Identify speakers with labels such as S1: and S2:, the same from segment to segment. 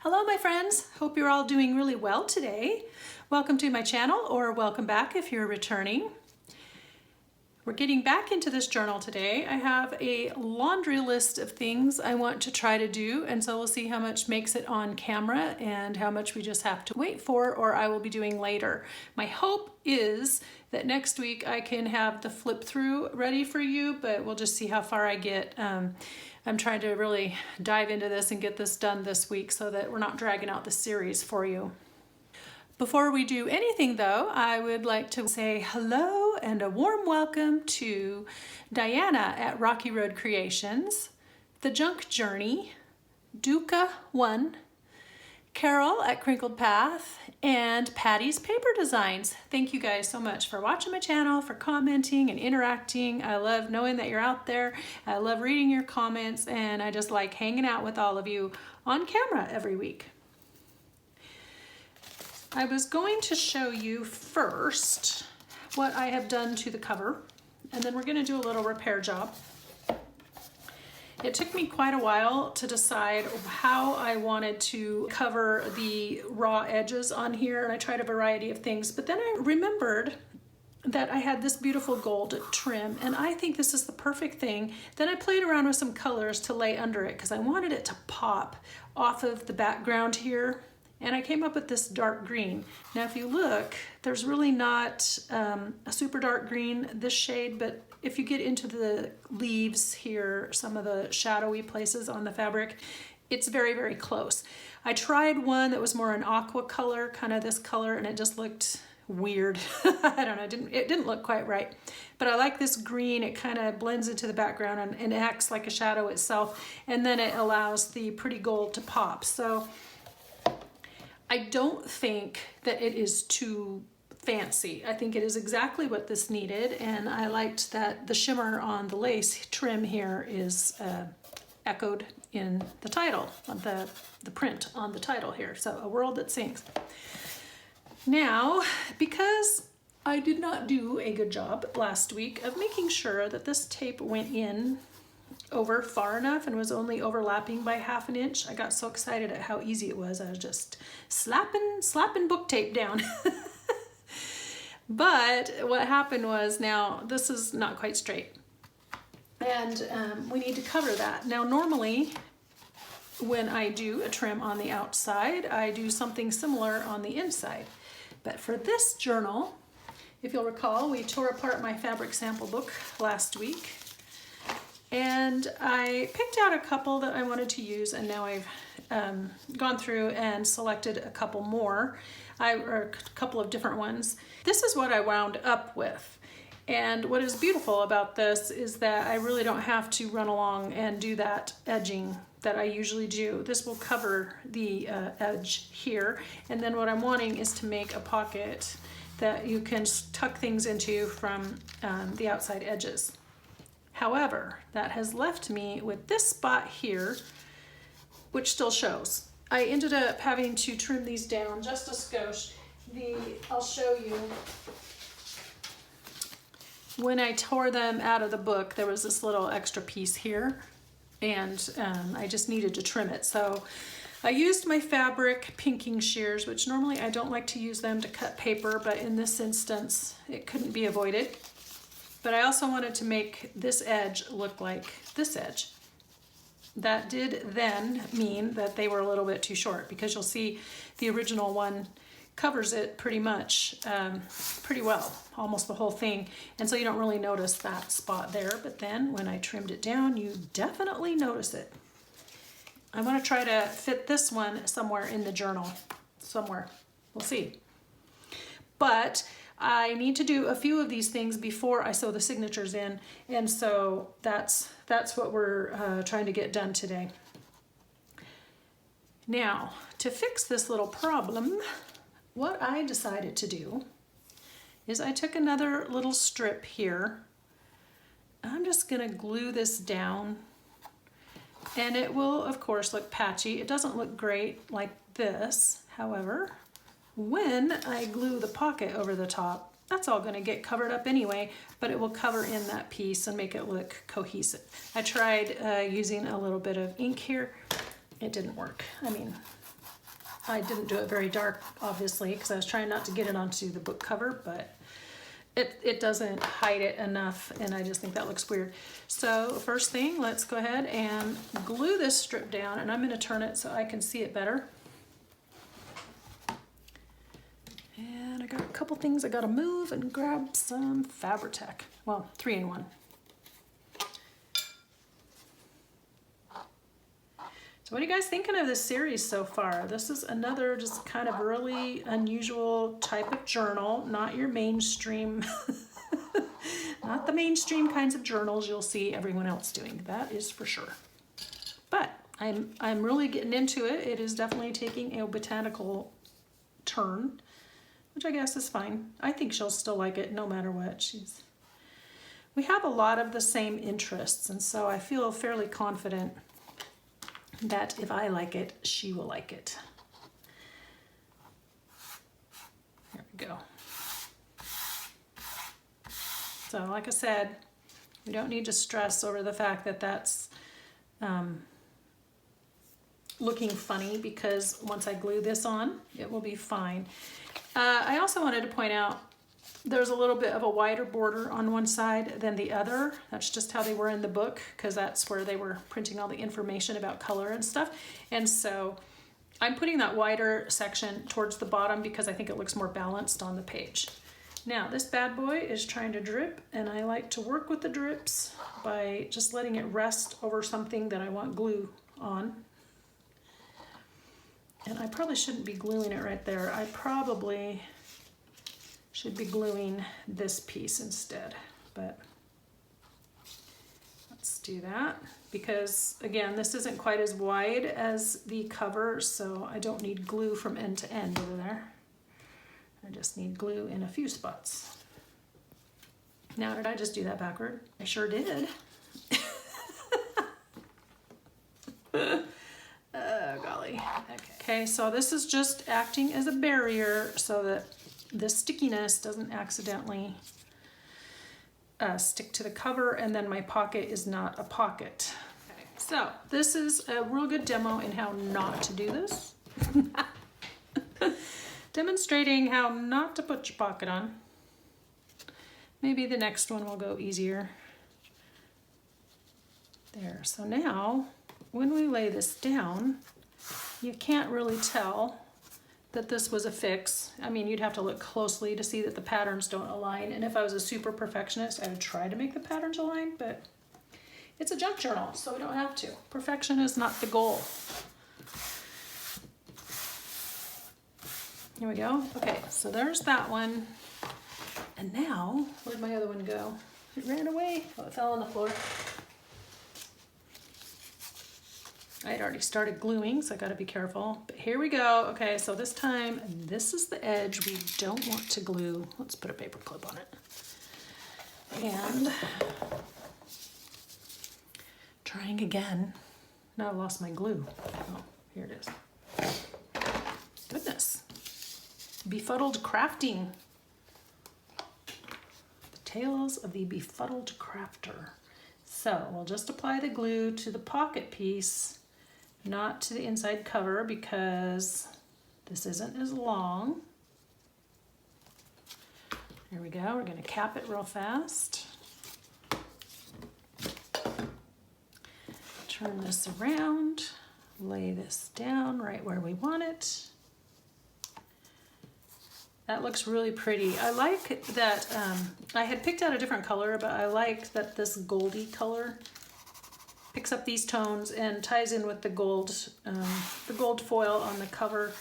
S1: Hello my friends, hope you're all doing really well today. Welcome to my channel, or welcome back if you're returning. We're getting back into this journal today. I have a laundry list of things I want to try to do, and so we'll see how much makes it on camera and how much we just have to wait for, or I will be doing later. My hope is that next week I can have the flip through ready for you, but we'll just see how far I get. I'm trying to really dive into this and get this done this week so that we're not dragging out the series for you. Before we do anything though, I would like to say hello and a warm welcome to Diana at Rocky Road Creations, The Junk Journey, Duca1, Carol at Crinkled Path, and Patty's Paper Designs. Thank you guys so much for watching my channel, for commenting and interacting. I love knowing that you're out there. I love reading your comments, and I just like hanging out with all of you on camera every week. I was going to show you first what I have done to the cover, and then we're going to do a little repair job. It took me quite a while to decide how I wanted to cover the raw edges on here, and I tried a variety of things, but then I remembered that I had this beautiful gold trim, and I think this is the perfect thing. Then I played around with some colors to lay under it because I wanted it to pop off of the background here, and I came up with this dark green. Now if you look, there's really not a super dark green, this shade, but if you get into the leaves here, some of the shadowy places on the fabric, it's very, very close. I tried one that was more an aqua color, kind of this color, and it just looked weird. I don't know, it didn't look quite right. But I like this green. It kind of blends into the background and acts like a shadow itself, and then it allows the pretty gold to pop. So I don't think that it is too fancy. I think it is exactly what this needed, and I liked that the shimmer on the lace trim here is echoed in the title, the print on the title here. So A World That Sings. Now, because I did not do a good job last week of making sure that this tape went in over far enough and was only overlapping by ½ an inch, I got so excited at how easy it was. I was just slapping book tape down. But what happened was, now this is not quite straight, and we need to cover that. Now normally when I do a trim on the outside, I do something similar on the inside. But for this journal, if you'll recall, we tore apart my fabric sample book last week, and I picked out a couple that I wanted to use, and now I've gone through and selected a couple more, or a couple of different ones. This is what I wound up with. And what is beautiful about this is that I really don't have to run along and do that edging that I usually do. This will cover the edge here. And then what I'm wanting is to make a pocket that you can tuck things into from the outside edges. However, that has left me with this spot here, which still shows. I ended up having to trim these down just a skosh. I'll show you. When I tore them out of the book, there was this little extra piece here, and I just needed to trim it. So I used my fabric pinking shears, which normally I don't like to use them to cut paper, but in this instance, it couldn't be avoided. But I also wanted to make this edge look like this edge. That did then mean that they were a little bit too short, because you'll see the original one covers it pretty much, pretty well, almost the whole thing. And so you don't really notice that spot there, but then when I trimmed it down, you definitely notice it. I want to try to fit this one somewhere in the journal, somewhere. We'll see. But I need to do a few of these things before I sew the signatures in, and so that's what we're trying to get done today. Now, to fix this little problem, what I decided to do is I took another little strip here. I'm just going to glue this down, and it will of course look patchy. It doesn't look great like this. However, when I glue the pocket over the top, that's all going to get covered up anyway, but it will cover in that piece and make it look cohesive. I tried using a little bit of ink here. It didn't work. I mean, I didn't do it very dark, obviously, because I was trying not to get it onto the book cover, but it doesn't hide it enough, and I just think that looks weird. So first thing, let's go ahead and glue this strip down, and I'm going to turn it so I can see it better. And I got a couple things I got to move and grab some Fabri-Tac. Well, 3-in-1. So what are you guys thinking of this series so far? This is another just kind of really unusual type of journal, not your mainstream, not the mainstream kinds of journals you'll see everyone else doing. That is for sure. But I'm really getting into it. It is definitely taking a botanical turn, which I guess is fine. I think she'll still like it no matter what. We have a lot of the same interests, and so I feel fairly confident that if I like it, she will like it. There we go. So like I said, we don't need to stress over the fact that that's looking funny, because once I glue this on, it will be fine. I also wanted to point out there's a little bit of a wider border on one side than the other. That's just how they were in the book, because that's where they were printing all the information about color and stuff. And so I'm putting that wider section towards the bottom because I think it looks more balanced on the page. Now this bad boy is trying to drip, and I like to work with the drips by just letting it rest over something that I want glue on. And I probably shouldn't be gluing it right there. I probably should be gluing this piece instead, but let's do that, because again, this isn't quite as wide as the cover, so I don't need glue from end to end over there. I just need glue in a few spots. Now, did I just do that backward? I sure did. Oh, golly. Okay, so this is just acting as a barrier so that the stickiness doesn't accidentally stick to the cover, and then my pocket is not a pocket. Okay. So this is a real good demo in how not to do this. Demonstrating how not to put your pocket on. Maybe the next one will go easier. There, so now when we lay this down, you can't really tell that this was a fix. I mean, you'd have to look closely to see that the patterns don't align. And if I was a super perfectionist, I would try to make the patterns align, but it's a junk journal, so we don't have to. Perfection is not the goal. Here we go. Okay, so there's that one. And now, where'd my other one go? It ran away. Oh, it fell on the floor. I had already started gluing, so I gotta be careful. But here we go. Okay, so this time, this is the edge we don't want to glue. Let's put a paper clip on it. And trying again. Now I lost my glue. Oh, here it is. Goodness. Befuddled crafting. The tales of the befuddled crafter. So we'll just apply the glue to the pocket piece, not to the inside cover, because this isn't as long. There we go. We're going to cap it real fast. Turn this around, lay this down right where we want it. That looks really pretty. I like that, I had picked out a different color, but I like that this goldy color picks up these tones and ties in with the gold foil on the cover,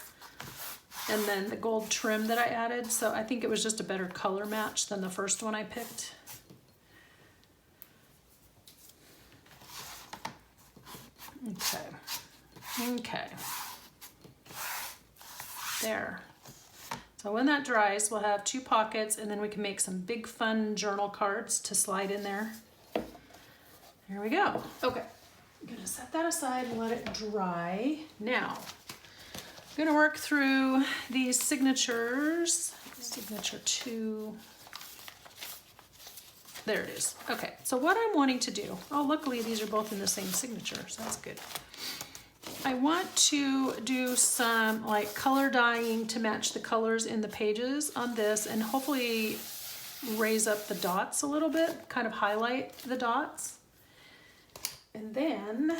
S1: and then the gold trim that I added. So I think it was just a better color match than the first one I picked. Okay. There. So when that dries, we'll have 2 pockets, and then we can make some big fun journal cards to slide in there. There we go. Okay, I'm gonna set that aside and let it dry. Now, I'm gonna work through these signatures. Signature 2. There it is. Okay, so what I'm wanting to do, oh, luckily these are both in the same signature, so that's good. I want to do some like color dyeing to match the colors in the pages on this and hopefully raise up the dots a little bit, kind of highlight the dots. And then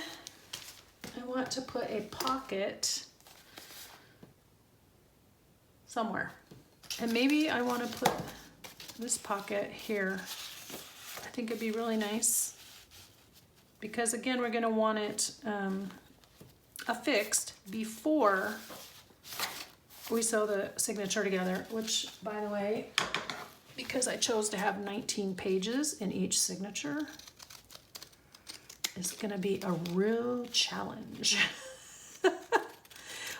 S1: I want to put a pocket somewhere. And maybe I want to put this pocket here. I think it'd be really nice because again, we're going to want it affixed before we sew the signature together, which by the way, because I chose to have 19 pages in each signature, is going to be a real challenge.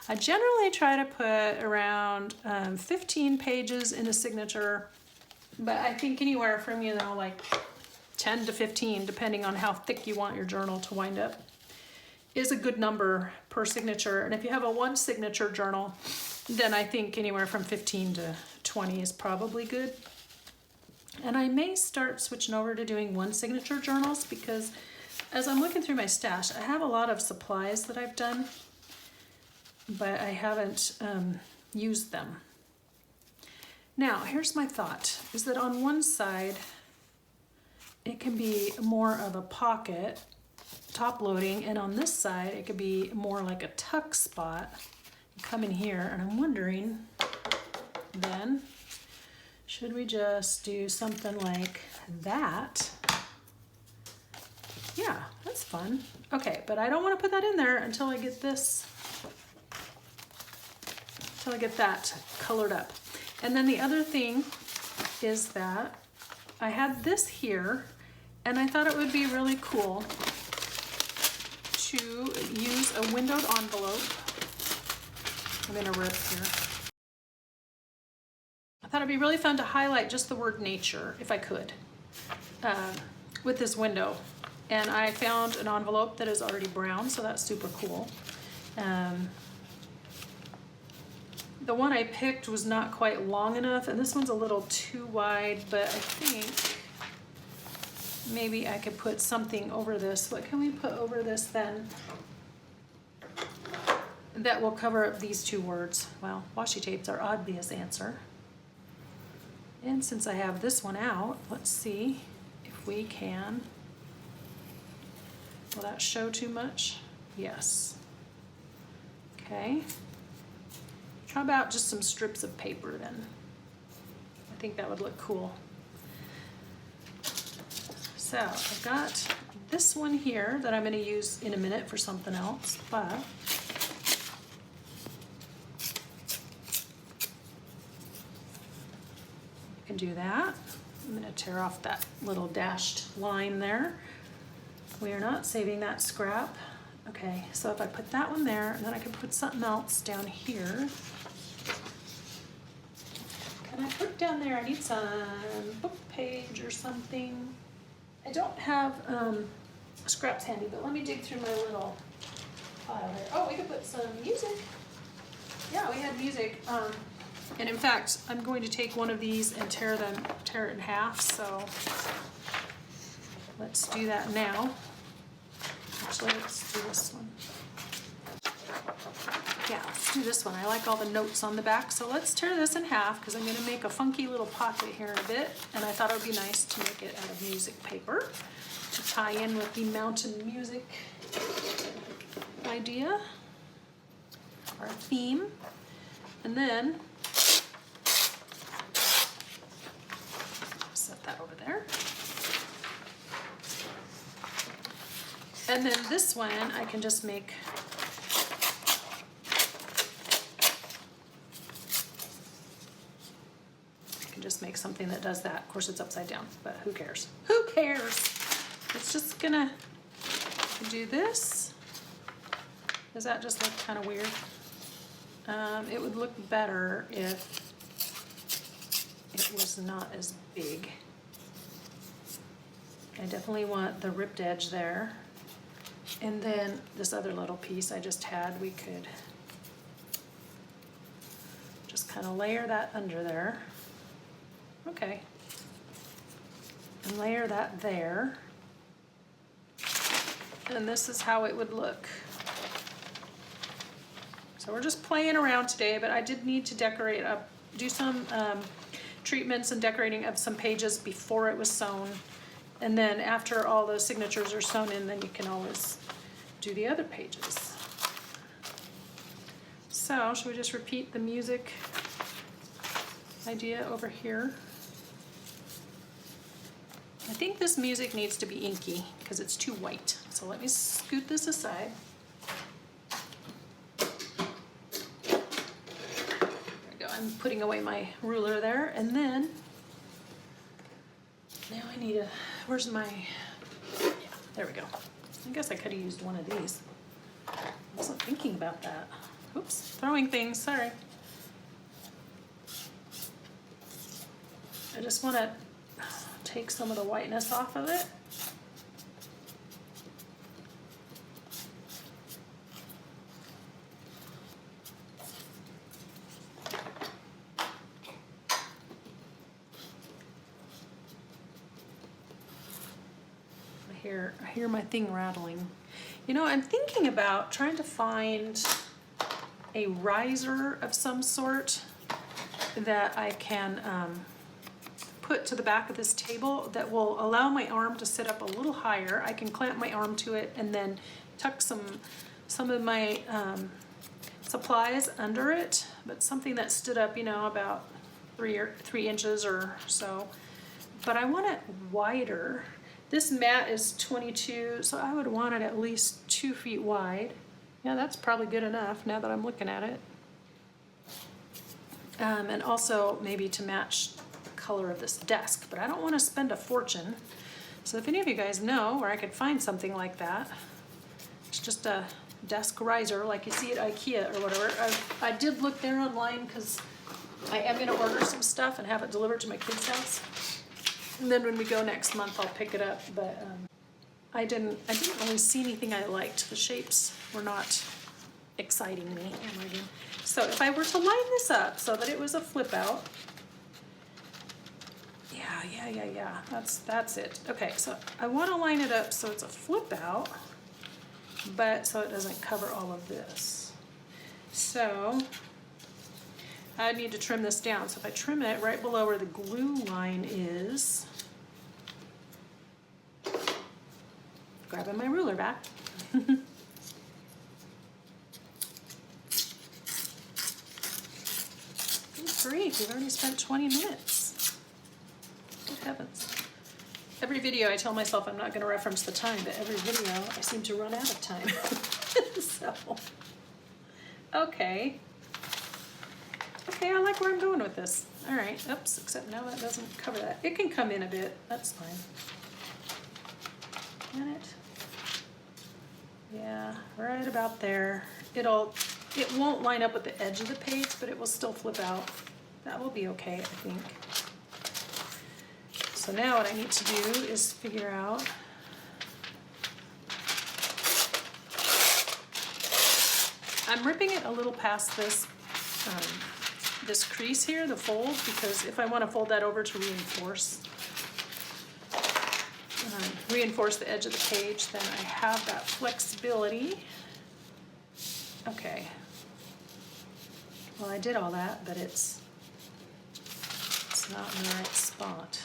S1: I generally try to put around 15 pages in a signature, but I think anywhere from, you know, like 10 to 15, depending on how thick you want your journal to wind up, is a good number per signature. And if you have a one signature journal, then I think anywhere from 15 to 20 is probably good. And I may start switching over to doing one signature journals because as I'm looking through my stash, I have a lot of supplies that I've done, but I haven't used them. Now, here's my thought, is that on one side, it can be more of a pocket, top loading, and on this side, it could be more like a tuck spot. Come in here, and I'm wondering, then, should we just do something like that? Yeah, that's fun. Okay, but I don't want to put that in there until I get this, until I get that colored up. And then the other thing is that I had this here, and I thought it would be really cool to use a windowed envelope. I'm gonna rip here. I thought it'd be really fun to highlight just the word nature, if I could, with this window. And I found an envelope that is already brown, so that's super cool. The one I picked was not quite long enough, and this one's a little too wide, but I think maybe I could put something over this. What can we put over this then? That will cover up these two words. Well, washi tape's our obvious answer. And since I have this one out, let's see if we can. Will that show too much? Yes. Okay. How about just some strips of paper then? I think that would look cool. So I've got this one here that I'm going to use in a minute for something else, but you can do that. I'm going to tear off that little dashed line there. We are not saving that scrap. Okay, so if I put that one there, and then I can put something else down here. Can I put down there? I need some book page or something. I don't have scraps handy, but let me dig through my little pile there. Oh, we could put some music. Yeah, we had music. And in fact, I'm going to take one of these and tear it in half. So let's do that now. Actually, let's do this one. Yeah, let's do this one. I like all the notes on the back. So let's tear this in half because I'm going to make a funky little pocket here in a bit. And I thought it would be nice to make it out of music paper to tie in with the mountain music idea, our theme. And then set that over there. And then this one I can just make something that does that. Of course it's upside down, but who cares? Who cares? It's just gonna do this. Does that just look kind of weird? It would look better if it was not as big. I definitely want the ripped edge there. And then this other little piece I just had, we could just kind of layer that under there. Okay. And layer that there. And this is how it would look. So we're just playing around today, but I did need to decorate up, do some treatments and decorating of some pages before it was sewn. And then after all those signatures are sewn in, then you can always do the other pages. So should we just repeat the music idea over here? I think this music needs to be inky because it's too white. So let me scoot this aside. There we go. I'm putting away my ruler there, and then now I need a, where's my, yeah, there we go. I guess I could have used one of these. I wasn't thinking about that. Oops, throwing things, sorry. I just want to take some of the whiteness off of it. I hear my thing rattling. You know, I'm thinking about trying to find a riser of some sort that I can put to the back of this table that will allow my arm to sit up a little higher. I can clamp my arm to it and then tuck some of my supplies under it, but something that stood up, you know, about 3 inches or so. But I want it wider. This mat is 22, so I would want it at least 2 feet wide. Yeah, that's probably good enough now that I'm looking at it. And also maybe to match the color of this desk, but I don't want to spend a fortune. So if any of you guys know where I could find something like that, it's just a desk riser like you see at IKEA or whatever. I did look there online because I am going to order some stuff and have it delivered to my kids' house. And then when we go next month, I'll pick it up, but I didn't really see anything I liked. The shapes were not exciting me. So if I were to line this up so that it was a flip out, yeah, that's it. Okay, so I want to line it up so it's a flip out, but so it doesn't cover all of this. So I need to trim this down. So if I trim it right below where the glue line is, grabbing my ruler back. Good grief, we've already spent 20 minutes. Good heavens. Every video I tell myself I'm not going to reference the time, but every video I seem to run out of time. So, okay. Okay, I like where I'm going with this. All right, oops, except now that doesn't cover that. It can come in a bit, that's fine. Can it? Yeah, right about there. It won't line up with the edge of the page, but it will still flip out. That will be okay, I think. So now what I need to do is figure out I'm ripping it a little past this this crease here, the fold, because if I want to fold that over to reinforce the edge of the page, then I have that flexibility. Okay. Well, I did all that, but it's not in the right spot.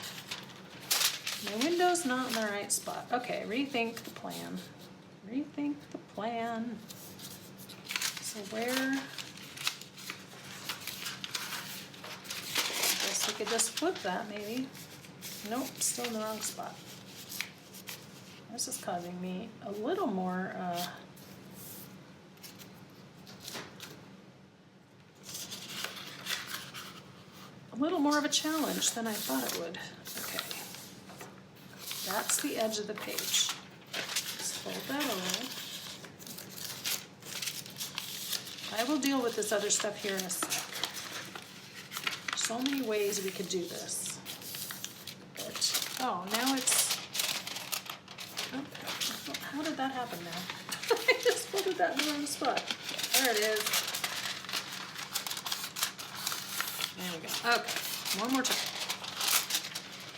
S1: My window's not in the right spot. Okay, rethink the plan. Rethink the plan. So where? I guess we could just flip that maybe. Nope, still in the wrong spot. This is causing me a little more of a challenge than I thought it would. Okay. That's the edge of the page. Just fold that over. I will deal with this other stuff here in a sec. So many ways we could do this. But, oh, now it's, okay. How did that happen now? I just folded that in the wrong spot. There it is. There we go. Okay, one more time.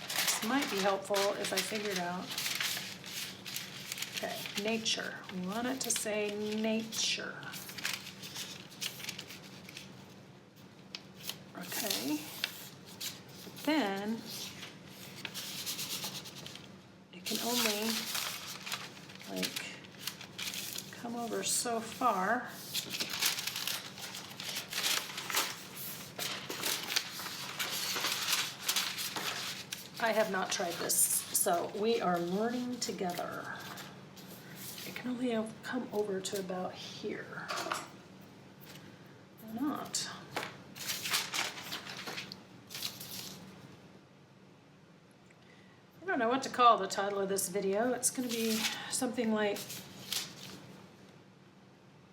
S1: This might be helpful if I figured out. Okay, nature. We want it to say nature. so far. I have not tried this, so we are learning together. It can only have come over to about here. Or not. I don't know what to call the title of this video. It's going to be something like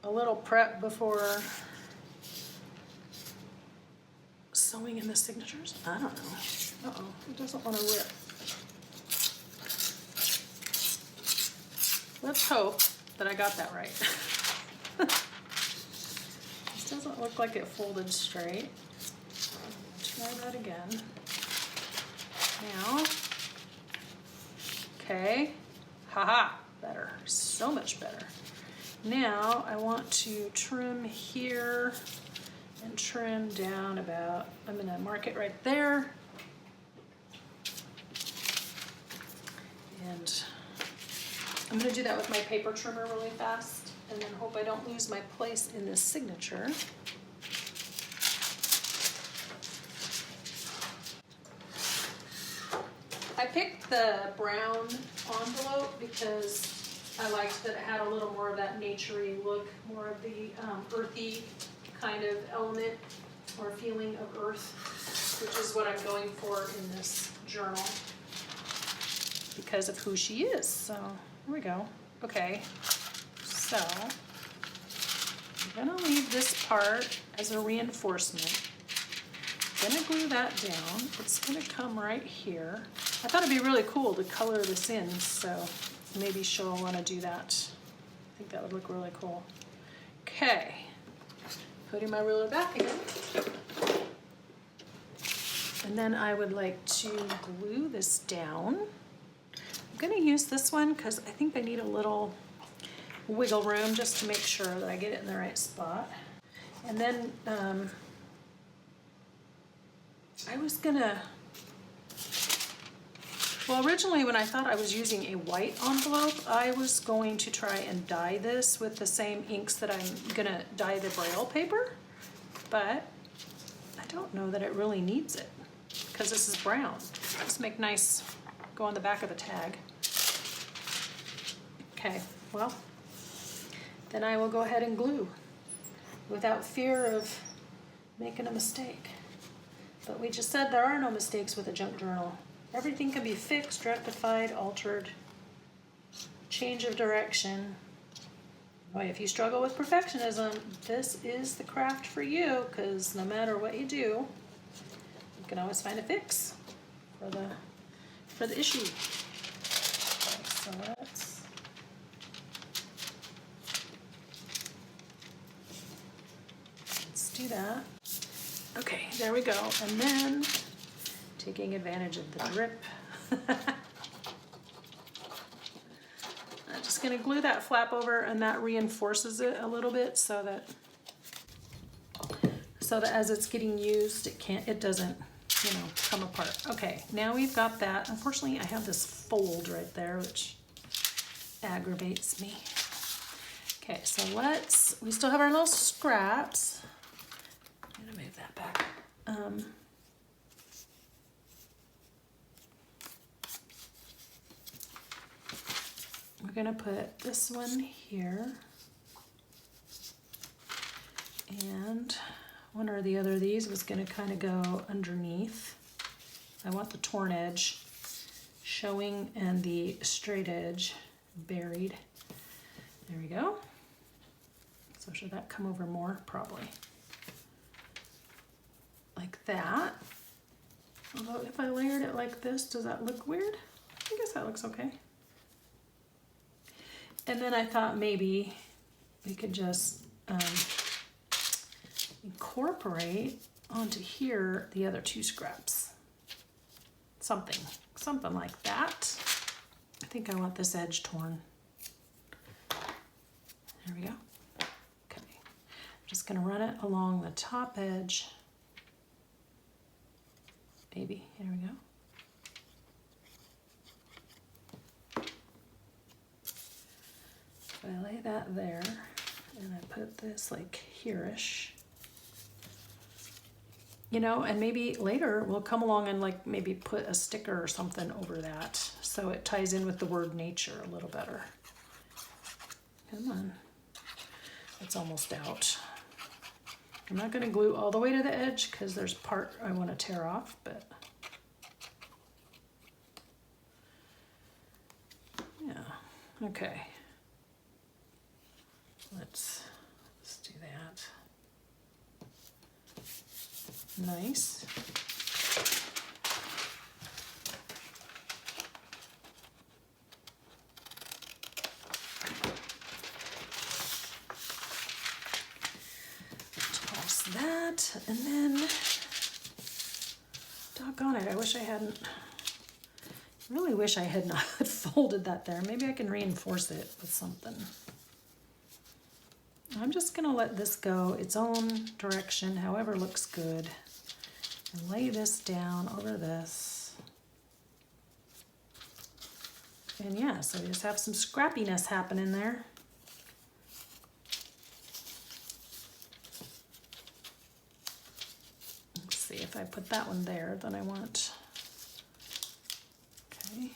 S1: a little prep before sewing in the signatures. I don't know. Uh-oh, it doesn't want to rip. Let's hope that I got that right. This doesn't look like it folded straight. Try that again. Now, okay, haha, better, so much better. Now I want to trim here and trim down about, I'm gonna mark it right there. And I'm gonna do that with my paper trimmer really fast and then hope I don't lose my place in this signature. I picked the brown envelope because I liked that it had a little more of that naturey look, more of the earthy kind of element or feeling of earth, which is what I'm going for in this journal because of who she is. So here we go. Okay, so I'm gonna leave this part as a reinforcement. Gonna glue that down. It's gonna come right here. I thought it'd be really cool to color this in, so maybe she'll want to do that. I think that would look really cool. Okay, putting my ruler back again. And then I would like to glue this down. I'm going to use this one because I think I need a little wiggle room just to make sure that I get it in the right spot. And then I was gonna, well, originally when I thought I was using a white envelope, I was going to try and dye this with the same inks that I'm gonna dye the Braille paper, but I don't know that it really needs it because this is brown. Just make nice, go on the back of the tag. Okay, well, then I will go ahead and glue without fear of making a mistake. But we just said there are no mistakes with a junk journal. Everything can be fixed, rectified, altered, change of direction. Boy, if you struggle with perfectionism, this is the craft for you, because no matter what you do, you can always find a fix for the issue. Okay, so let's do that. Okay, there we go. And then taking advantage of the drip. I'm just going to glue that flap over, and that reinforces it a little bit so that as it's getting used, it doesn't, you know, come apart. Okay, now we've got that. Unfortunately, I have this fold right there, which aggravates me. Okay, so we still have our little scraps. I'm going to move that back. We're going to put this one here, and one or the other of these was going to kind of go underneath. I want the torn edge showing and the straight edge buried. There we go. So should that come over more? Probably. Like that. Although if I layered it like this, does that look weird? I guess that looks okay. And then I thought maybe we could just incorporate onto here the other two scraps. Something like that. I think I want this edge torn. There we go. Okay. I'm just gonna run it along the top edge. Maybe, here we go. I lay that there. And I put this like here-ish. You know, and maybe later we'll come along and like maybe put a sticker or something over that so it ties in with the word nature a little better. Come on. It's almost out. I'm not going to glue all the way to the edge because there's part I want to tear off, but yeah, okay. Let's do that. Nice. Toss that, and then, doggone it, I wish I hadn't, really wish I had not folded that there. Maybe I can reinforce it with something. I'm just gonna let this go its own direction, however looks good. And lay this down over this. And yeah, so we just have some scrappiness happening there. Let's see, if I put that one there, then I want, okay,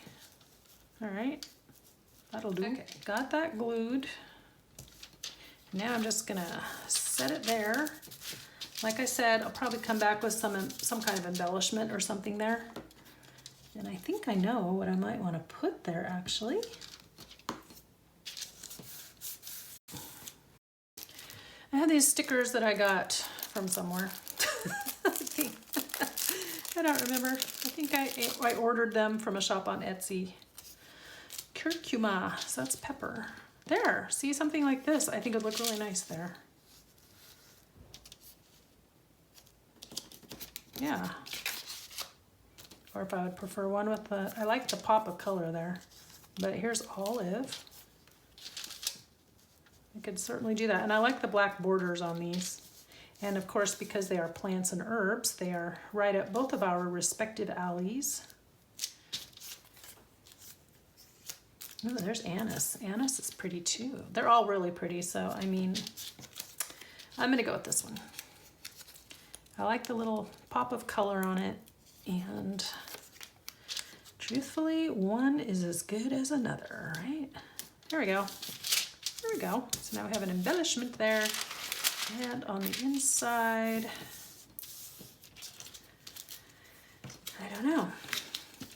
S1: all right, that'll do. Okay, got that glued. Now I'm just gonna set it there. Like I said, I'll probably come back with some kind of embellishment or something there. And I think I know what I might want to put there actually. I have these stickers that I got from somewhere. I don't remember. I think I ordered them from a shop on Etsy. Curcuma, so that's pepper. There, see something like this. I think it would look really nice there. Yeah. Or if I would prefer one with the, I like the pop of color there, but here's olive. I could certainly do that. And I like the black borders on these. And of course, because they are plants and herbs, they are right up both of our respective alleys. Oh, there's anise. Anise is pretty too. They're all really pretty, so I mean, I'm gonna go with this one. I like the little pop of color on it, and truthfully, one is as good as another, right? There we go. There we go. So now we have an embellishment there, and on the inside, I don't know.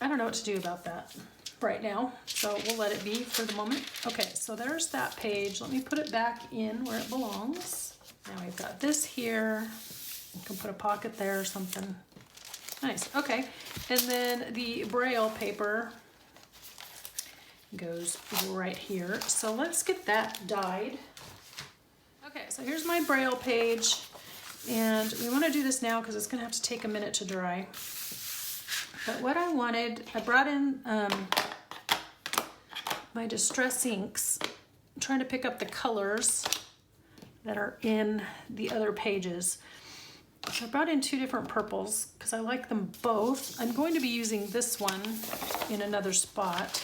S1: I don't know what to do about that right now, so we'll let it be for the moment. Okay, so there's that page. Let me put it back in where it belongs. Now we've got this here. You can put a pocket there or something. Nice, okay. And then the Braille paper goes right here. So let's get that dyed. Okay, so here's my Braille page. And we want to do this now because it's going to have to take a minute to dry. But what I wanted, I brought in my distress inks. I'm trying to pick up the colors that are in the other pages. So I brought in two different purples because I like them both. I'm going to be using this one in another spot.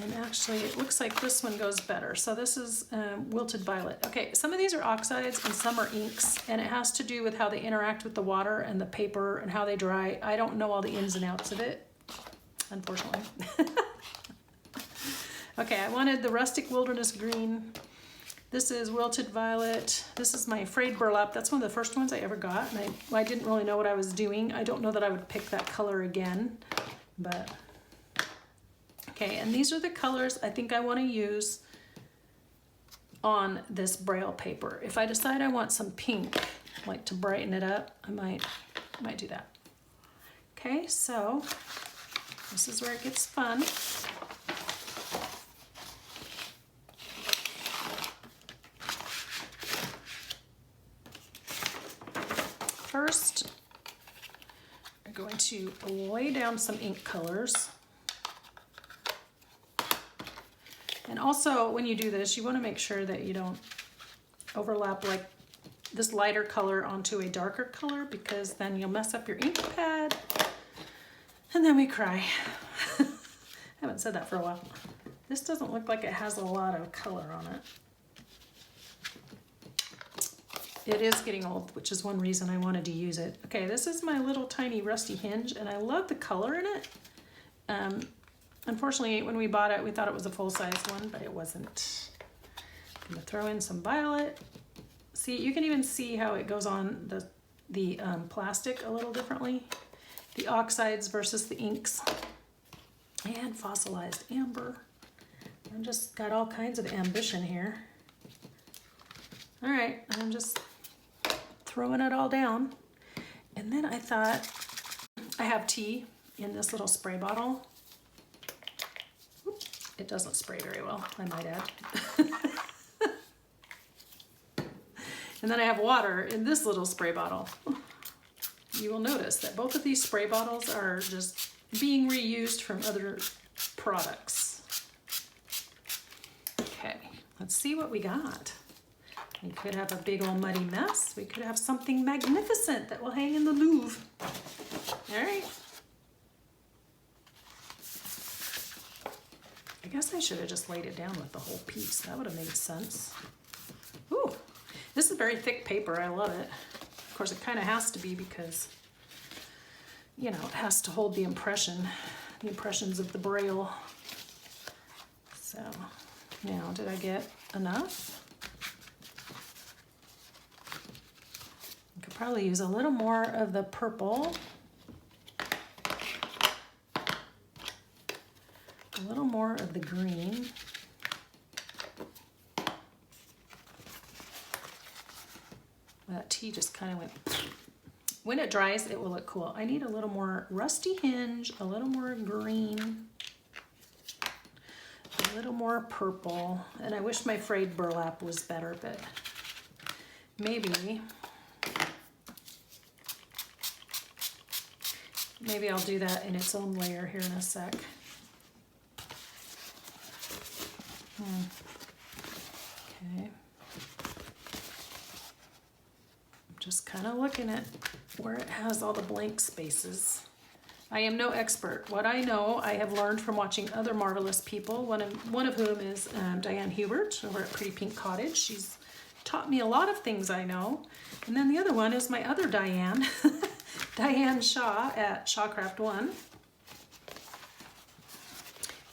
S1: And actually it looks like this one goes better. So this is wilted violet. Okay, some of these are oxides and some are inks, and it has to do with how they interact with the water and the paper and how they dry. I don't know all the ins and outs of it, unfortunately. Okay, I wanted the rustic wilderness green. This is wilted violet. This is my frayed burlap. That's one of the first ones I ever got, and I didn't really know what I was doing. I don't know that I would pick that color again, but okay, and these are the colors I think I want to use on this Braille paper. If I decide I want some pink, like to brighten it up, I might do that. Okay, so this is where it gets fun. First, I'm going to lay down some ink colors. And also, when you do this, you want to make sure that you don't overlap like this lighter color onto a darker color, because then you'll mess up your ink pad and then we cry. I haven't said that for a while. This doesn't look like it has a lot of color on it. it is getting old, which is one reason I wanted to use it. Okay, this is my little tiny rusty hinge, and I love the color in it. Unfortunately, when we bought it, we thought it was a full-size one, but it wasn't. I'm gonna throw in some violet. See, you can even see how it goes on the plastic a little differently. The oxides versus the inks. And fossilized amber. I've just got all kinds of ambition here. All right, I'm just throwing it all down. And then I thought, I have tea in this little spray bottle. It doesn't spray very well, I might add. And then I have water in this little spray bottle. You will notice that both of these spray bottles are just being reused from other products. Okay, let's see what we got. We could have a big old muddy mess. We could have something magnificent that will hang in the Louvre. All right. I guess I should have just laid it down with the whole piece. That would have made sense. Ooh, this is very thick paper. I love it. Of course, it kind of has to be because, you know, it has to hold the impressions of the Braille. So, now, did I get enough? I could probably use a little more of the purple. A little more of the green. That tea just kind of went. When it dries, it will look cool. I need a little more rusty hinge, a little more green, a little more purple, and I wish my frayed burlap was better, but maybe I'll do that in its own layer here in a sec. Okay. I'm just kind of looking at where it has all the blank spaces. I am no expert. What I know, I have learned from watching other marvelous people, one of whom is Diane Hubert over at Pretty Pink Cottage. She's taught me a lot of things I know. And then the other one is my other Diane, Diane Shaw at Shawcraft One.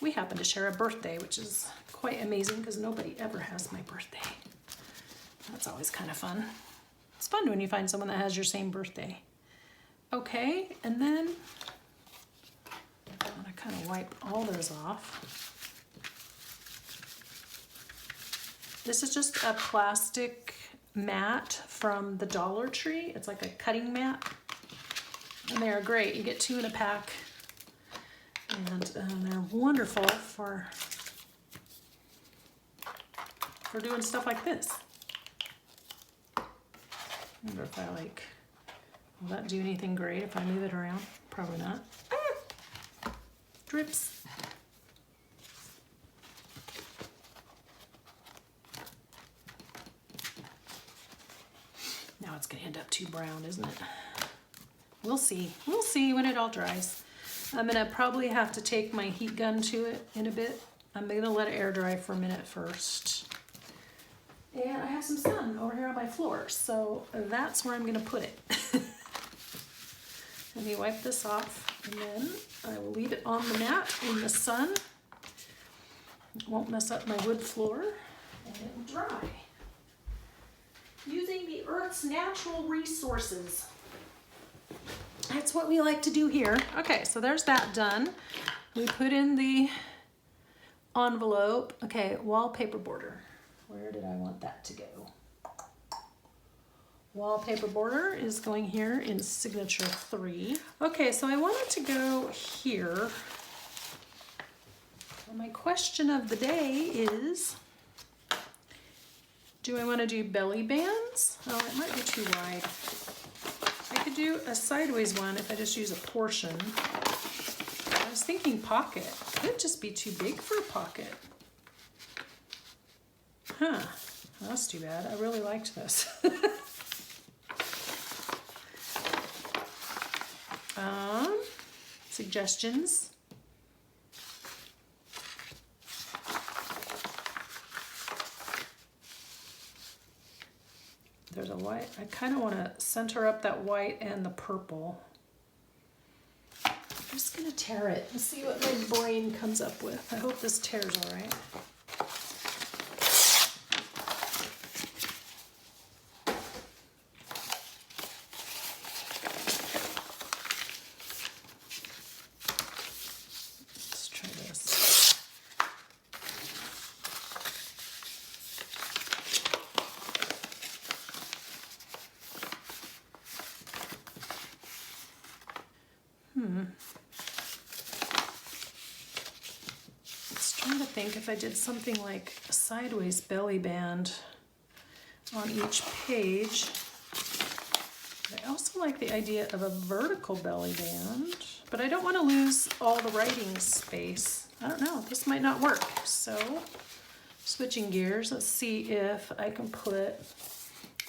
S1: We happen to share a birthday, which is quite amazing because nobody ever has my birthday. That's always kind of fun. It's fun when you find someone that has your same birthday. Okay, and then I'm gonna kind of wipe all those off. This is just a plastic mat from the Dollar Tree. It's like a cutting mat, and they're great. You get 2 in a pack, and they're wonderful for doing stuff like this. I wonder if will that do anything great if I move it around? Probably not. Ah! Drips. Now it's gonna end up too brown, isn't it? We'll see. We'll see when it all dries. I'm gonna probably have to take my heat gun to it in a bit. I'm gonna let it air dry for a minute first. And I have some sun over here on my floor, so that's where I'm gonna put it. Let me wipe this off, and then I will leave it on the mat in the sun. It won't mess up my wood floor, and it will dry. Using the Earth's natural resources. That's what we like to do here. Okay, so there's that done. We put in the envelope. Okay, wallpaper border. Where did I want that to go? Wallpaper border is going here in signature 3. Okay, so I wanted to go here. Well, my question of the day is, do I want to do belly bands? Oh, it might be too wide. I could do a sideways one if I just use a portion. I was thinking pocket. Could just be too big for a pocket. Huh, that's too bad. I really liked this. Suggestions. There's a white. I kind of want to center up that white and the purple. I'm just going to tear it and see what my brain comes up with. I hope this tears all right. Let's try this. Trying to think if I did something like a sideways belly band on each page. I also like the idea of a vertical belly band, but I don't want to lose all the writing space. I don't know, this might not work. So switching gears, let's see if I can put,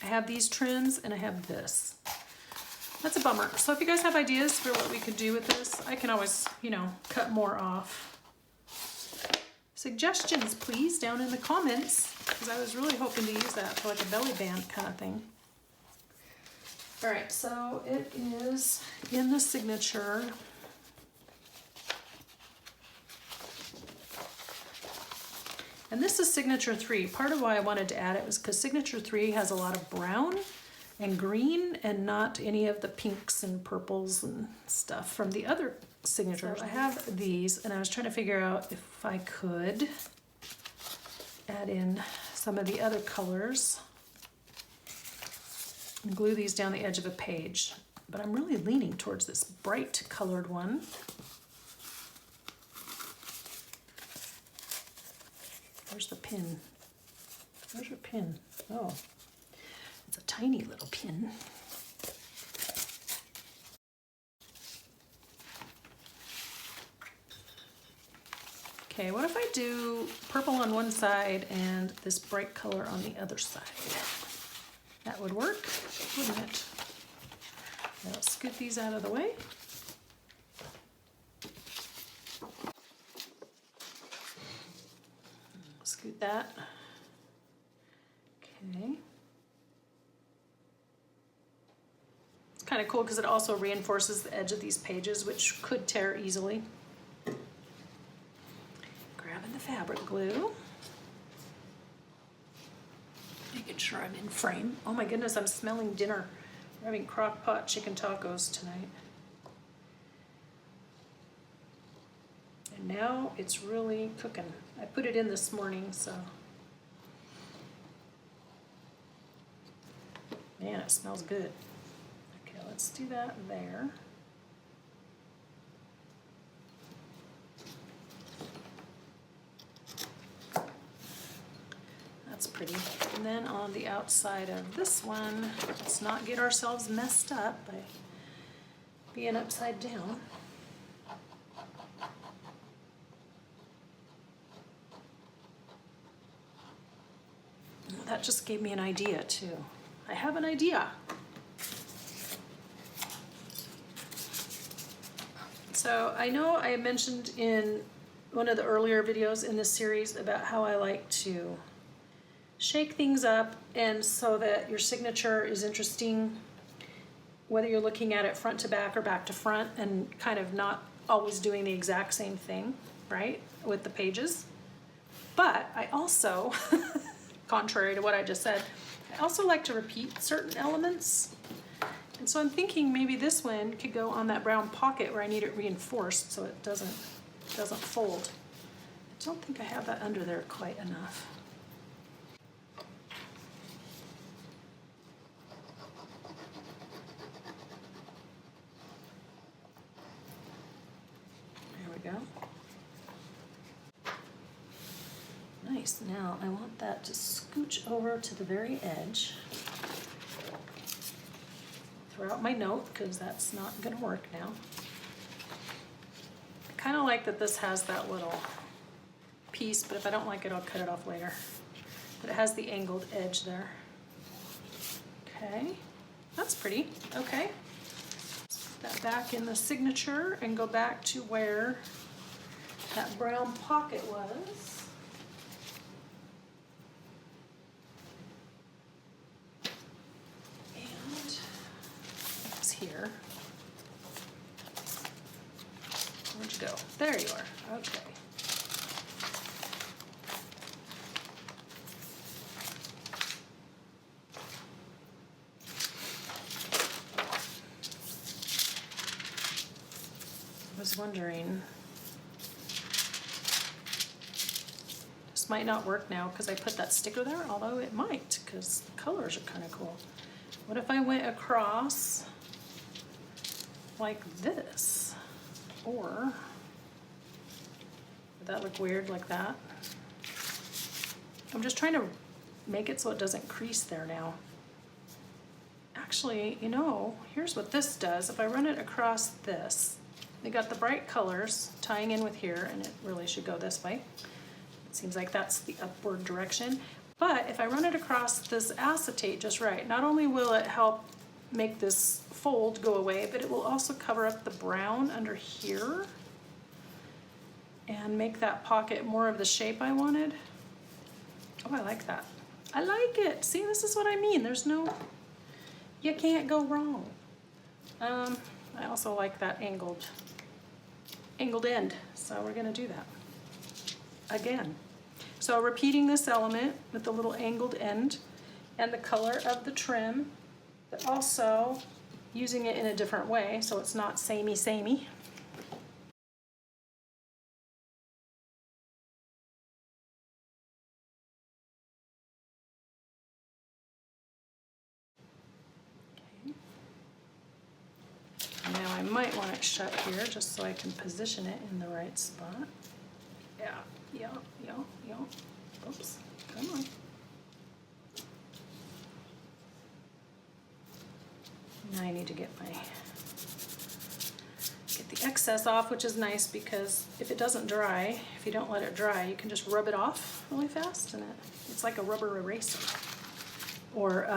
S1: I have these trims and I have this. That's a bummer. So if you guys have ideas for what we could do with this, I can always, you know, cut more off. Suggestions, please, down in the comments, because I was really hoping to use that for like a belly band kind of thing. All right, so it is in the signature. And this is signature 3. Part of why I wanted to add it was because signature 3 has a lot of brown and green and not any of the pinks and purples and stuff from the other signatures. So I have these, and I was trying to figure out if I could add in some of the other colors and glue these down the edge of a page. But I'm really leaning towards this bright colored one. Where's the pin? Where's your pin? Oh, it's a tiny little pin. Okay, what if I do purple on one side and this bright color on the other side? That would work, wouldn't it? Now let's scoot these out of the way. Scoot that. Okay. It's kind of cool because it also reinforces the edge of these pages, which could tear easily. Grabbing the fabric glue. Making sure I'm in frame. Oh my goodness, I'm smelling dinner. We're having crock pot chicken tacos tonight. And now it's really cooking. I put it in this morning, so. Man, it smells good. Okay, let's do that there. That's pretty. And then on the outside of this one, let's not get ourselves messed up by being upside down. That just gave me an idea too. I have an idea. So I know I mentioned in one of the earlier videos in this series about how I like to shake things up and so that your signature is interesting, whether you're looking at it front to back or back to front, and kind of not always doing the exact same thing, right, with the pages. But I also, contrary to what I just said, I also like to repeat certain elements. And so I'm thinking maybe this one could go on that brown pocket where I need it reinforced so it doesn't fold. I don't think I have that under there quite enough. There we go. Nice. Now I want that to scooch over to the very edge. Throw out my note because that's not going to work now. I kind of like that this has that little piece, but if I don't like it, I'll cut it off later. But it has the angled edge there. Okay, that's pretty. Okay. Put that back in the signature and go back to where that brown pocket was. go? There you are. Okay. I was wondering, this might not work now because I put that sticker there, although it might because the colors are kind of cool. What if I went across like this? Or would that look weird like that? I'm just trying to make it so it doesn't crease there now. Actually, you know, here's what this does. If I run it across this, they got the bright colors tying in with here, and it really should go this way. It seems like that's the upward direction. But if I run it across this acetate just right, not only will it help make this fold go away, but it will also cover up the brown under here and make that pocket more of the shape I wanted. Oh, I like that. I like it. See, this is what I mean. There's no, you can't go wrong. I also like that angled end, so we're gonna do that again. So repeating this element with the little angled end and the color of the trim, but also using it in a different way so it's not samey. Now I might want it shut here just so I can position it in the right spot. Yeah. Oops, come on. Now I need to get the excess off, which is nice because if it doesn't dry, if you don't let it dry, you can just rub it off really fast and it's like a rubber eraser. Or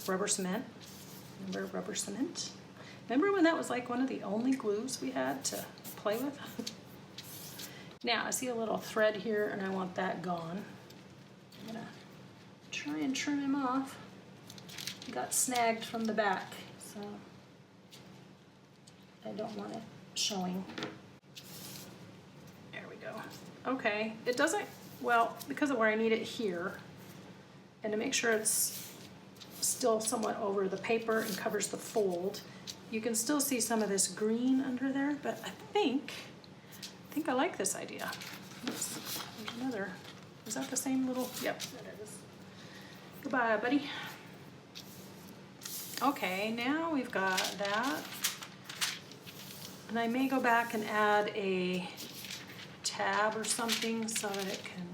S1: rubber cement. Remember rubber cement? Remember when that was like one of the only glues we had to play with? Now I see a little thread here and I want that gone. I'm gonna try and trim him off. He got snagged from the back, so I don't want it showing. There we go. Okay, it doesn't, well, because of where I need it here, and to make sure it's still somewhat over the paper and covers the fold, you can still see some of this green under there, but I think I like this idea. Oops, there's another. Is that the same little? Yep, that is. Goodbye, buddy. Okay, now we've got that. And I may go back and add a tab or something so that it can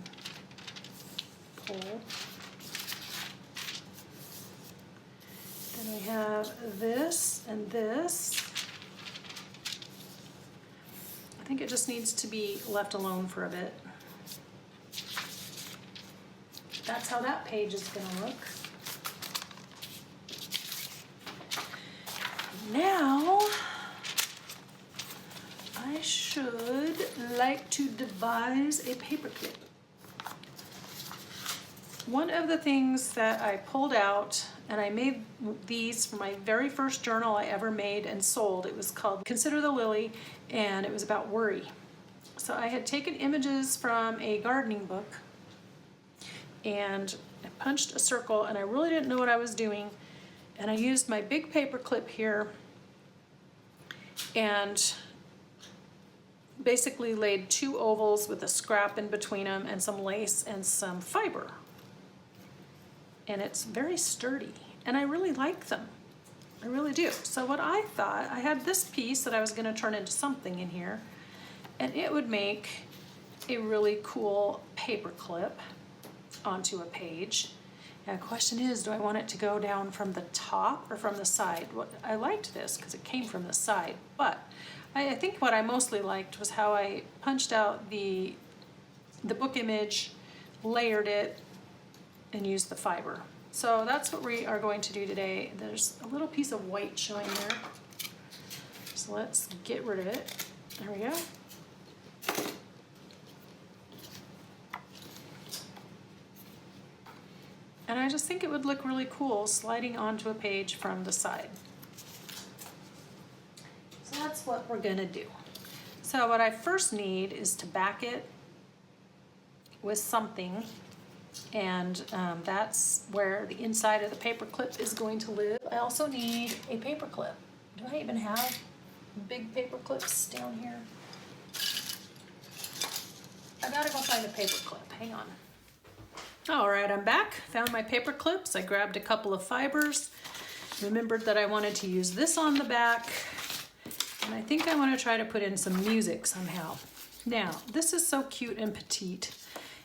S1: pull. Then we have this and this. I think it just needs to be left alone for a bit. That's how that page is going to look. Now, I should like to devise a paperclip. One of the things that I pulled out, and I made these for my very first journal I ever made and sold. It was called Consider the Lily, and it was about worry. So I had taken images from a gardening book, and I punched a circle, and I really didn't know what I was doing, and I used my big paper clip here and basically laid 2 ovals with a scrap in between them and some lace and some fiber. And it's very sturdy, and I really like them. I really do. So what I thought, I had this piece that I was going to turn into something in here, and it would make a really cool paper clip onto a page. Now the question is, do I want it to go down from the top or from the side? I liked this because it came from the side, but I think what I mostly liked was how I punched out the book image, layered it, and used the fiber. So that's what we are going to do today. There's a little piece of white showing there. So let's get rid of it. There we go. And I just think it would look really cool sliding onto a page from the side. So that's what we're gonna do. So what I first need is to back it with something, and that's where the inside of the paper clip is going to live. I also need a paper clip. Do I even have big paper clips down here? I gotta go find a paper clip. Hang on. All right, I'm back. Found my paper clips. I grabbed a couple of fibers. Remembered that I wanted to use this on the back. And I think I want to try to put in some music somehow. Now, this is so cute and petite.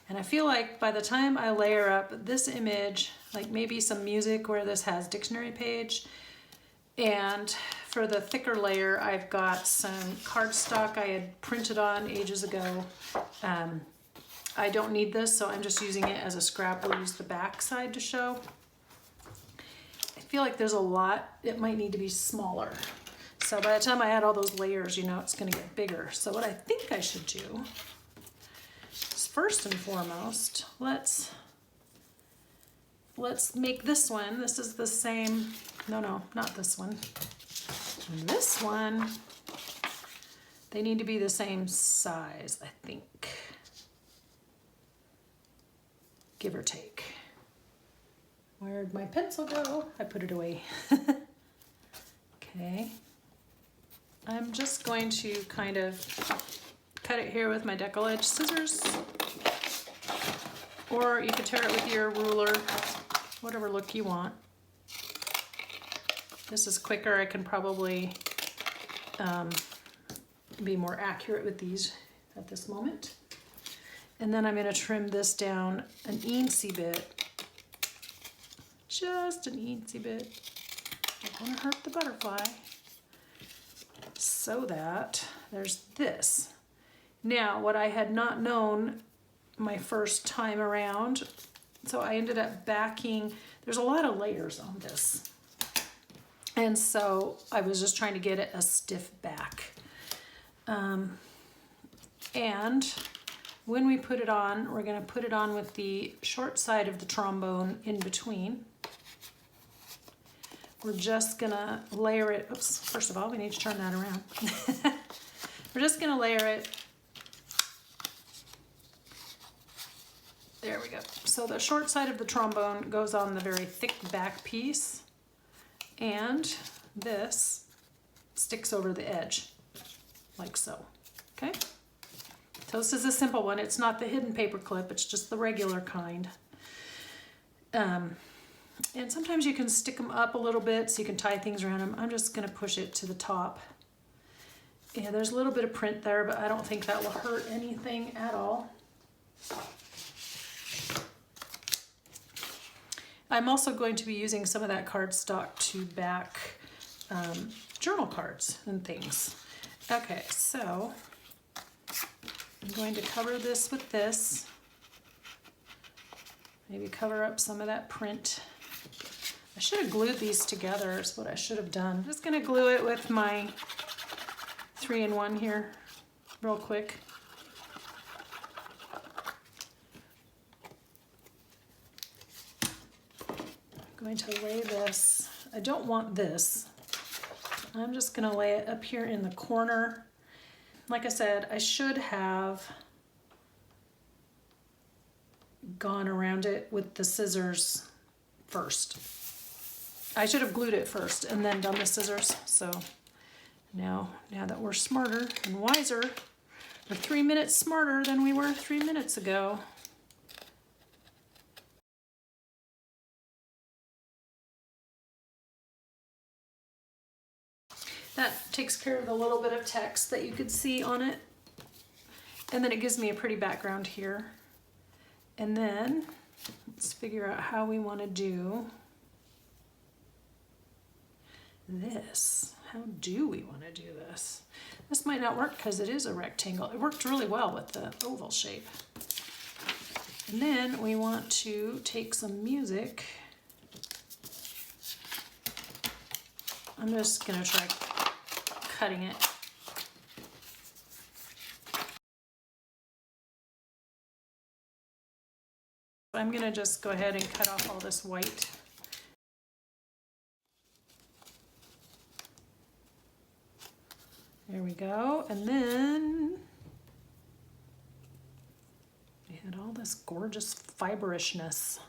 S1: And I feel like by the time I layer up this image, like maybe some music where this has dictionary page, and for the thicker layer, I've got some cardstock I had printed on ages ago. I don't need this, so I'm just using it as a scrap. We'll use the back side to show. I feel like there's a lot. It might need to be smaller. So by the time I add all those layers, you know, it's gonna get bigger. So what I think I should do is, first and foremost, let's make this one. This is the same, no, not this one. And this one, they need to be the same size, I think. Give or take. Where'd my pencil go? I put it away. Okay. I'm just going to kind of cut it here with my decal edge scissors. Or you could tear it with your ruler, whatever look you want. This is quicker. I can probably be more accurate with these at this moment. And then I'm going to trim this down an eensy bit. Just an eensy bit. Don't want to hurt the butterfly. So that there's this. Now, what I had not known my first time around, so I ended up backing, there's a lot of layers on this. And so I was just trying to get it a stiff back. And when we put it on, we're going to put it on with the short side of the trombone in between. We're just going to layer it. Oops, first of all, we need to turn that around. We're just going to layer it. There we go. So the short side of the trombone goes on the very thick back piece, and this sticks over the edge, like so. Okay? So this is a simple one. It's not the hidden paper clip, it's just the regular kind. And sometimes you can stick them up a little bit so you can tie things around them. I'm just gonna push it to the top. Yeah, there's a little bit of print there, but I don't think that will hurt anything at all. I'm also going to be using some of that cardstock to back journal cards and things. Okay, so I'm going to cover this with this. Maybe cover up some of that print. I should have glued these together is what I should have done. I'm just gonna glue it with my 3-in-1 here real quick. I'm going to lay this. I don't want this. I'm just gonna lay it up here in the corner. Like I said, I should have gone around it with the scissors first. I should have glued it first and then done the scissors. So now that we're smarter and wiser, we're 3 minutes smarter than we were 3 minutes ago. That takes care of the little bit of text that you could see on it. And then it gives me a pretty background here. And then let's figure out how we want to do this. How do we want to do this? This might not work because it is a rectangle. It worked really well with the oval shape. And then we want to take some music. I'm just going to try cutting it. I'm going to just go ahead and cut off all this white. There we go. And then we had all this gorgeous fiberishness.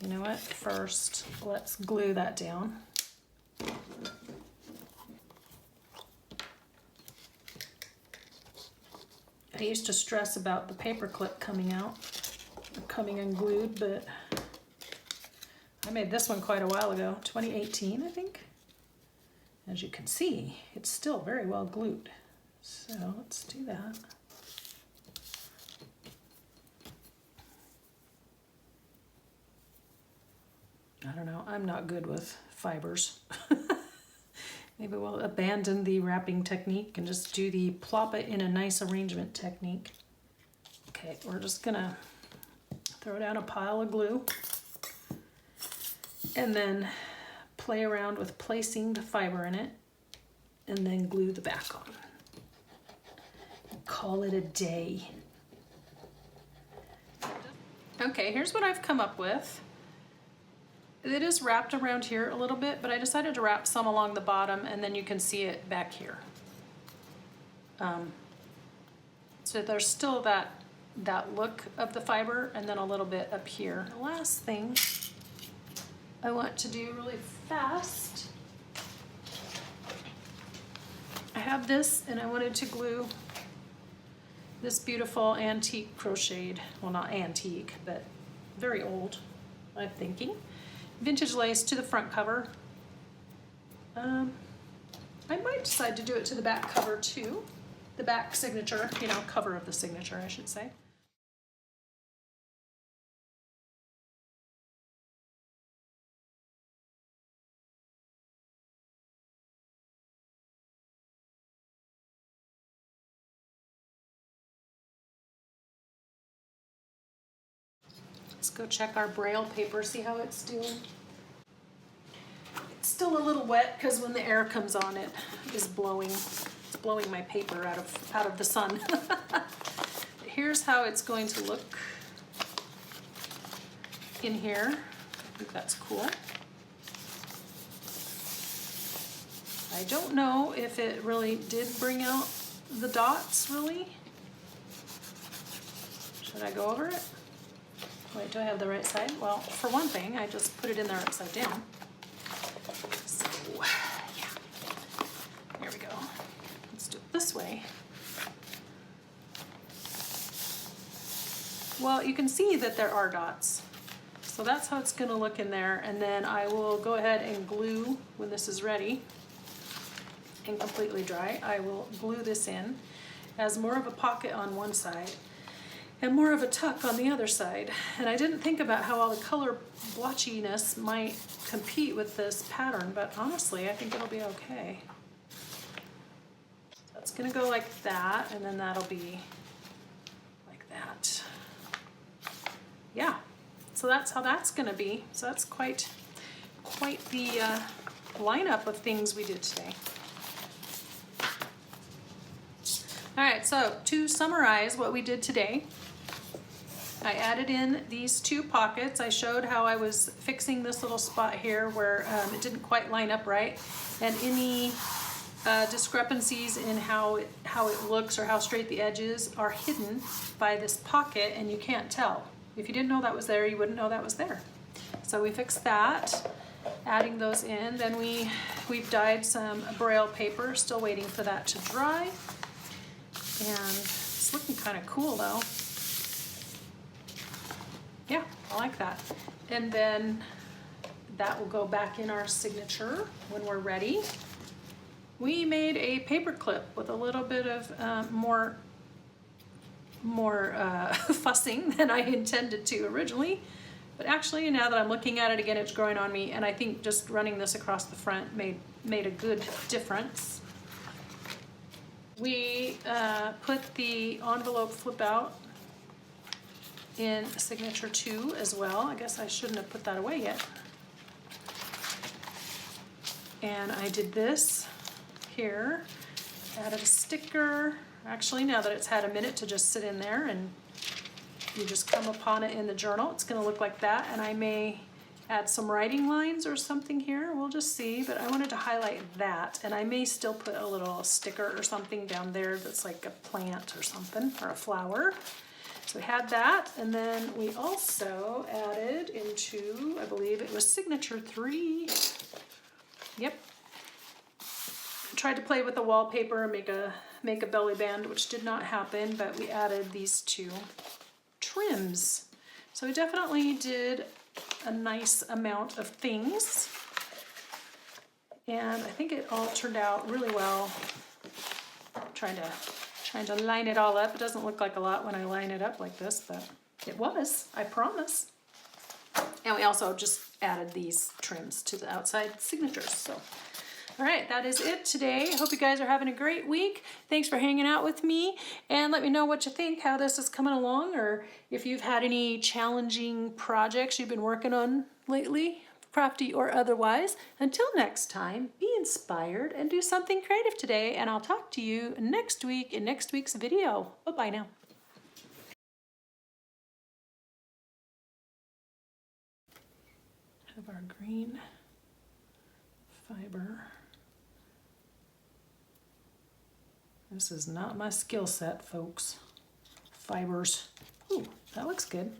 S1: You know what? First, let's glue that down. I used to stress about the paperclip coming out, or coming unglued, but I made this one quite a while ago, 2018, I think. As you can see, it's still very well glued. So let's do that. I don't know, I'm not good with fibers. Maybe we'll abandon the wrapping technique and just do the plop it in a nice arrangement technique. Okay, we're just gonna throw down a pile of glue and then play around with placing the fiber in it and then glue the back on. Call it a day. Okay, here's what I've come up with. It is wrapped around here a little bit, but I decided to wrap some along the bottom and then you can see it back here. So there's still that look of the fiber and then a little bit up here. The last thing I want to do really fast, I have this and I wanted to glue this beautiful antique crocheted, well not antique, but very old, I'm thinking, vintage lace to the front cover. I might decide to do it to the back cover too. The back signature, you know, cover of the signature, I should say. Let's go check our Braille paper, see how it's doing. It's still a little wet because when the air comes on it is blowing. It's blowing my paper out of the sun. Here's how it's going to look in here. I think that's cool. I don't know if it really did bring out the dots, really. Should I go over it? Wait, do I have the right side? Well, for one thing, I just put it in there upside down. So, yeah. There we go. Let's do it this way. Well, you can see that there are dots. So that's how it's going to look in there. And then I will go ahead and glue when this is ready and completely dry. I will glue this in as more of a pocket on one side and more of a tuck on the other side. And I didn't think about how all the color blotchiness might compete with this pattern, but honestly, I think it'll be okay. So it's gonna go like that, and then that'll be like that. Yeah, so that's how that's gonna be. So that's quite the lineup of things we did today. All right, so to summarize what we did today, I added in these two pockets. I showed how I was fixing this little spot here where it didn't quite line up right, and any discrepancies in how it looks or how straight the edges are hidden by this pocket, and you can't tell. If you didn't know that was there, you wouldn't know that was there. So we fixed that, adding those in. Then we've dyed some Braille paper, still waiting for that to dry. And it's looking kind of cool though. Yeah, I like that. And then that will go back in our signature when we're ready. We made a paper clip with a little bit of more fussing than I intended to originally. But actually, now that I'm looking at it again, it's growing on me, and I think just running this across the front made a good difference. We put the envelope flip out in signature 2 as well. I guess I shouldn't have put that away yet. And I did this here, added a sticker. Actually, now that it's had a minute to just sit in there and you just come upon it in the journal, it's gonna look like that. And I may add some writing lines or something here. We'll just see, but I wanted to highlight that, and I may still put a little sticker or something down there that's like a plant or something, or a flower. So we had that, and then we also added into, I believe it was signature 3. Yep. Tried to play with the wallpaper and make a belly band, which did not happen, but we added these 2 trims. So we definitely did a nice amount of things, and I think it all turned out really well. Trying to line it all up. It doesn't look like a lot when I line it up like this, but it was, I promise. And we also just added these trims to the outside signatures. So, all right, that is it today. I hope you guys are having a great week. Thanks for hanging out with me, and let me know what you think, how this is coming along, or if you've had any challenging projects you've been working on lately, crafty or otherwise. Until next time, be inspired and do something creative today, and I'll talk to you next week in next week's video. Bye-bye now. Have our green fiber. This is not my skill set, folks. Fibers. Ooh, that looks good.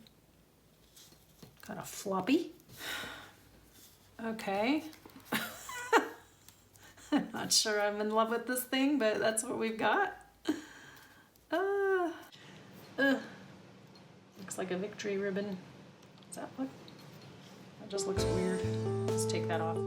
S1: Kind of floppy. Okay. I'm not sure I'm in love with this thing, but that's what we've got. Looks like a victory ribbon. Does that look? That just looks weird. Let's take that off.